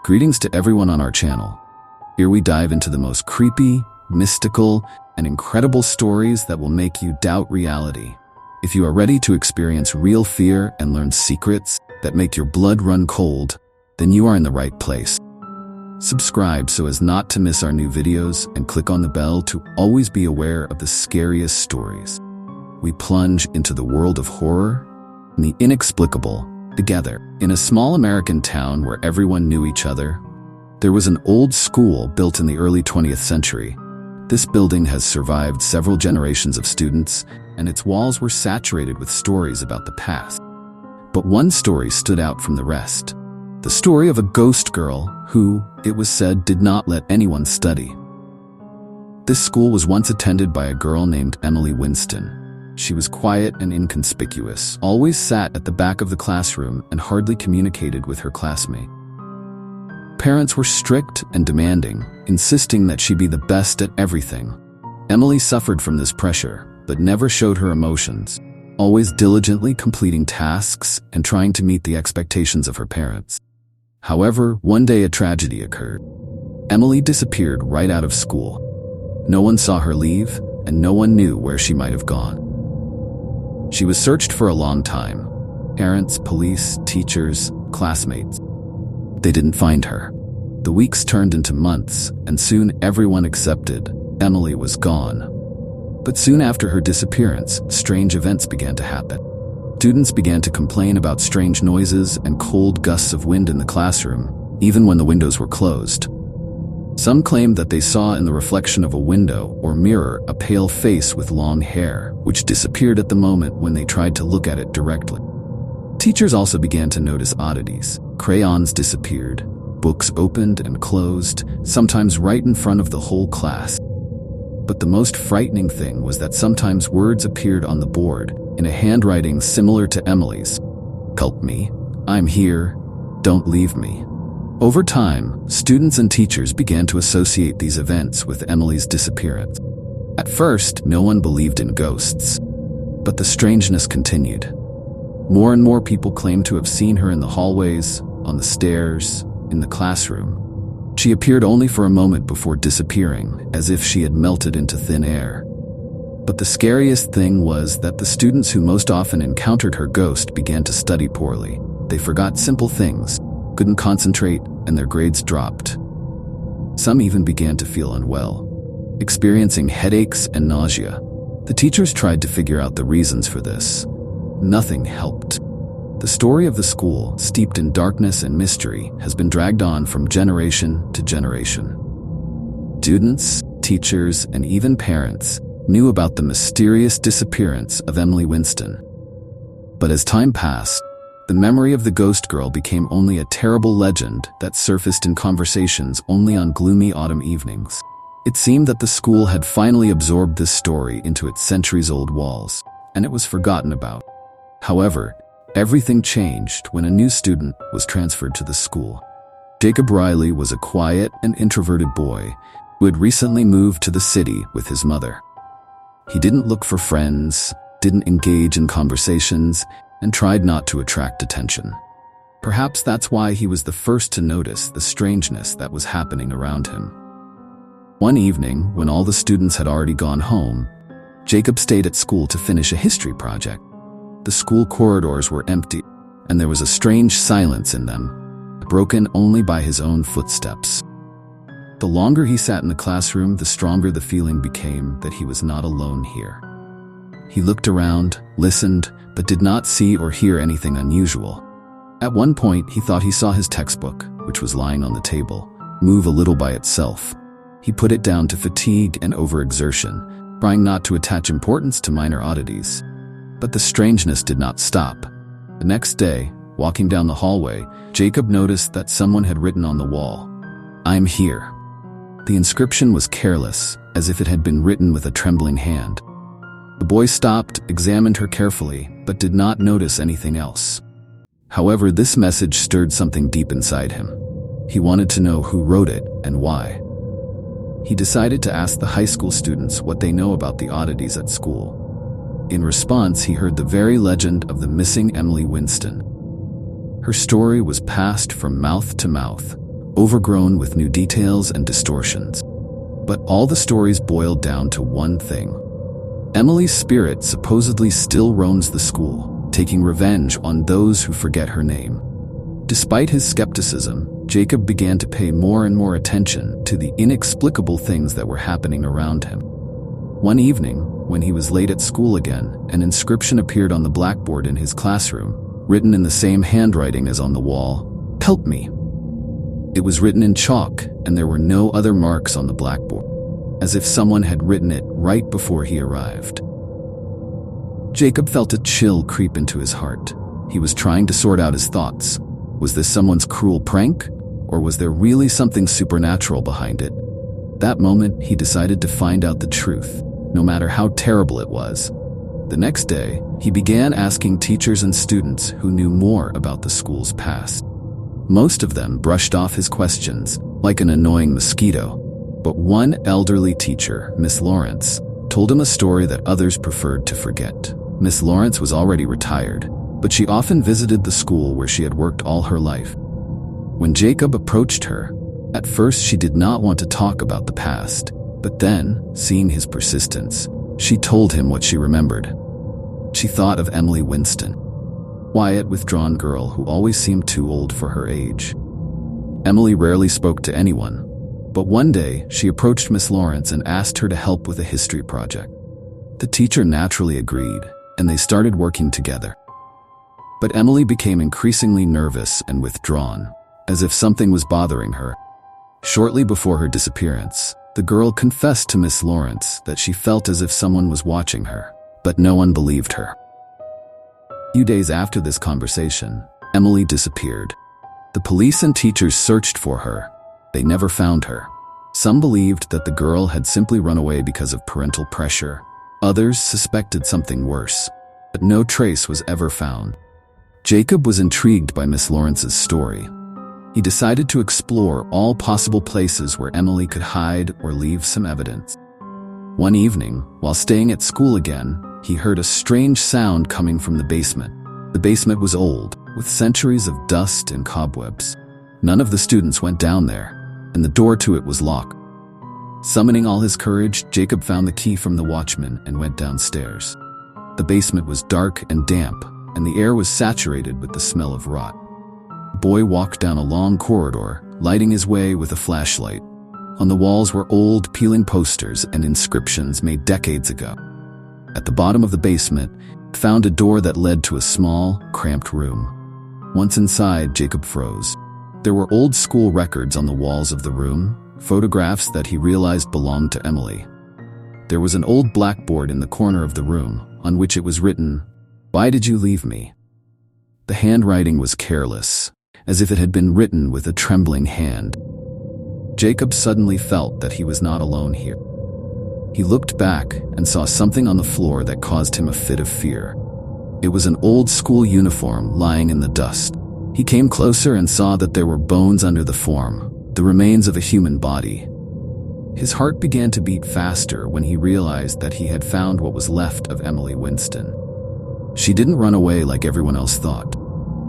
Greetings to everyone on our channel. Here we dive into the most creepy, mystical, and incredible stories that will make you doubt reality. If you are ready to experience real fear and learn secrets that make your blood run cold, then you are in the right place. Subscribe so as not to miss our new videos and click on the bell to always be aware of the scariest stories. We plunge into the world of horror and the inexplicable together. In a small American town where everyone knew each other, there was an old school built in the early 20th century. This building has survived several generations of students, and its walls were saturated with stories about the past. But one story stood out from the rest. The story of a ghost girl who, it was said, did not let anyone study. This school was once attended by a girl named Emily Winston. She was quiet and inconspicuous, always sat at the back of the classroom and hardly communicated with her classmates. Parents were strict and demanding, insisting that she be the best at everything. Emily suffered from this pressure, but never showed her emotions, always diligently completing tasks and trying to meet the expectations of her parents. However, one day a tragedy occurred. Emily disappeared right out of school. No one saw her leave, and no one knew where she might have gone. She was searched for a long time. Parents, police, teachers, classmates. They didn't find her. The weeks turned into months, and soon everyone accepted Emily was gone. But soon after her disappearance, strange events began to happen. Students began to complain about strange noises and cold gusts of wind in the classroom, even when the windows were closed. Some claimed that they saw in the reflection of a window or mirror a pale face with long hair, which disappeared at the moment when they tried to look at it directly. Teachers also began to notice oddities. Crayons disappeared, books opened and closed, sometimes right in front of the whole class. But the most frightening thing was that sometimes words appeared on the board in a handwriting similar to Emily's. "Help me. I'm here. Don't leave me." Over time, students and teachers began to associate these events with Emily's disappearance. At first, no one believed in ghosts, but the strangeness continued. More and more people claimed to have seen her in the hallways, on the stairs, in the classroom. She appeared only for a moment before disappearing, as if she had melted into thin air. But the scariest thing was that the students who most often encountered her ghost began to study poorly. They forgot simple things, couldn't concentrate, and their grades dropped. Some even began to feel unwell, experiencing headaches and nausea. The teachers tried to figure out the reasons for this. Nothing helped. The story of the school, steeped in darkness and mystery, has been dragged on from generation to generation. Students, teachers, and even parents knew about the mysterious disappearance of Emily Winston. But as time passed, the memory of the ghost girl became only a terrible legend that surfaced in conversations only on gloomy autumn evenings. It seemed that the school had finally absorbed this story into its centuries-old walls, and it was forgotten about. However, everything changed when a new student was transferred to the school. Jacob Riley was a quiet and introverted boy who had recently moved to the city with his mother. He didn't look for friends, didn't engage in conversations, and tried not to attract attention. Perhaps that's why he was the first to notice the strangeness that was happening around him. One evening, when all the students had already gone home, Jacob stayed at school to finish a history project. The school corridors were empty, and there was a strange silence in them, broken only by his own footsteps. The longer he sat in the classroom, the stronger the feeling became that he was not alone here. He looked around, listened, but did not see or hear anything unusual. At one point, he thought he saw his textbook, which was lying on the table, move a little by itself. He put it down to fatigue and overexertion, trying not to attach importance to minor oddities. But the strangeness did not stop. The next day, walking down the hallway, Jacob noticed that someone had written on the wall, "I'm here." The inscription was careless, as if it had been written with a trembling hand. The boy stopped, examined her carefully, but did not notice anything else. However, this message stirred something deep inside him. He wanted to know who wrote it and why. He decided to ask the high school students what they know about the oddities at school. In response, he heard the very legend of the missing Emily Winston. Her story was passed from mouth to mouth, overgrown with new details and distortions. But all the stories boiled down to one thing. Emily's spirit supposedly still roams the school, taking revenge on those who forget her name. Despite his skepticism, Jacob began to pay more and more attention to the inexplicable things that were happening around him. One evening, when he was late at school again, an inscription appeared on the blackboard in his classroom, written in the same handwriting as on the wall, "Help me." It was written in chalk, and there were no other marks on the blackboard, as if someone had written it right before he arrived. Jacob felt a chill creep into his heart. He was trying to sort out his thoughts. Was this someone's cruel prank, or was there really something supernatural behind it? That moment, he decided to find out the truth, no matter how terrible it was. The next day, he began asking teachers and students who knew more about the school's past. Most of them brushed off his questions like an annoying mosquito, but one elderly teacher, Miss Lawrence, told him a story that others preferred to forget. Miss Lawrence was already retired, but she often visited the school where she had worked all her life. When Jacob approached her, at first she did not want to talk about the past, but then, seeing his persistence, she told him what she remembered. She thought of Emily Winston, quiet, withdrawn girl who always seemed too old for her age. Emily rarely spoke to anyone, but one day she approached Miss Lawrence and asked her to help with a history project. The teacher naturally agreed, and they started working together. But Emily became increasingly nervous and withdrawn, as if something was bothering her. Shortly before her disappearance, the girl confessed to Miss Lawrence that she felt as if someone was watching her, but no one believed her. A few days after this conversation, Emily disappeared. The police and teachers searched for her. They never found her. Some believed that the girl had simply run away because of parental pressure. Others suspected something worse, but no trace was ever found. Jacob was intrigued by Miss Lawrence's story. He decided to explore all possible places where Emily could hide or leave some evidence. One evening, while staying at school again, he heard a strange sound coming from the basement. The basement was old, with centuries of dust and cobwebs. None of the students went down there, and the door to it was locked. Summoning all his courage, Jacob found the key from the watchman and went downstairs. The basement was dark and damp, and the air was saturated with the smell of rot. The boy walked down a long corridor, lighting his way with a flashlight. On the walls were old, peeling posters and inscriptions made decades ago. At the bottom of the basement, he found a door that led to a small, cramped room. Once inside, Jacob froze. There were old school records on the walls of the room, photographs that he realized belonged to Emily. There was an old blackboard in the corner of the room, on which it was written, "Why did you leave me?" The handwriting was careless, as if it had been written with a trembling hand. Jacob suddenly felt that he was not alone here. He looked back and saw something on the floor that caused him a fit of fear. It was an old school uniform lying in the dust. He came closer and saw that there were bones under the form, the remains of a human body. His heart began to beat faster when he realized that he had found what was left of Emily Winston. She didn't run away like everyone else thought.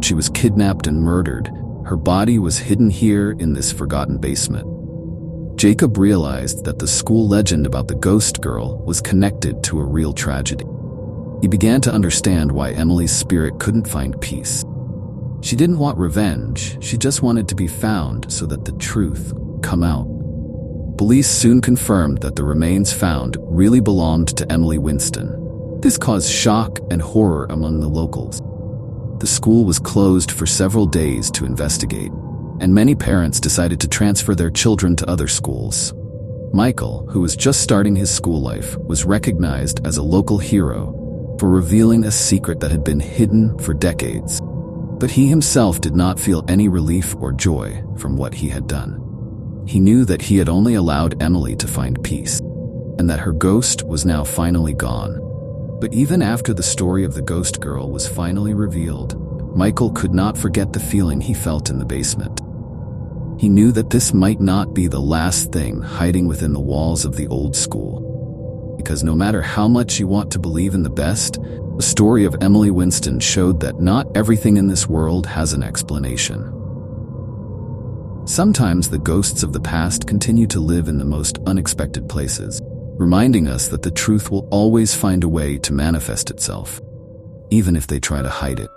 She was kidnapped and murdered. Her body was hidden here in this forgotten basement. Jacob realized that the school legend about the ghost girl was connected to a real tragedy. He began to understand why Emily's spirit couldn't find peace. She didn't want revenge, she just wanted to be found so that the truth would come out. Police soon confirmed that the remains found really belonged to Emily Winston. This caused shock and horror among the locals. The school was closed for several days to investigate, and many parents decided to transfer their children to other schools. Michael, who was just starting his school life, was recognized as a local hero for revealing a secret that had been hidden for decades. But he himself did not feel any relief or joy from what he had done. He knew that he had only allowed Emily to find peace, and that her ghost was now finally gone. But even after the story of the ghost girl was finally revealed, Michael could not forget the feeling he felt in the basement. He knew that this might not be the last thing hiding within the walls of the old school. Because no matter how much you want to believe in the best, the story of Emily Winston showed that not everything in this world has an explanation. Sometimes the ghosts of the past continue to live in the most unexpected places, reminding us that the truth will always find a way to manifest itself, even if they try to hide it.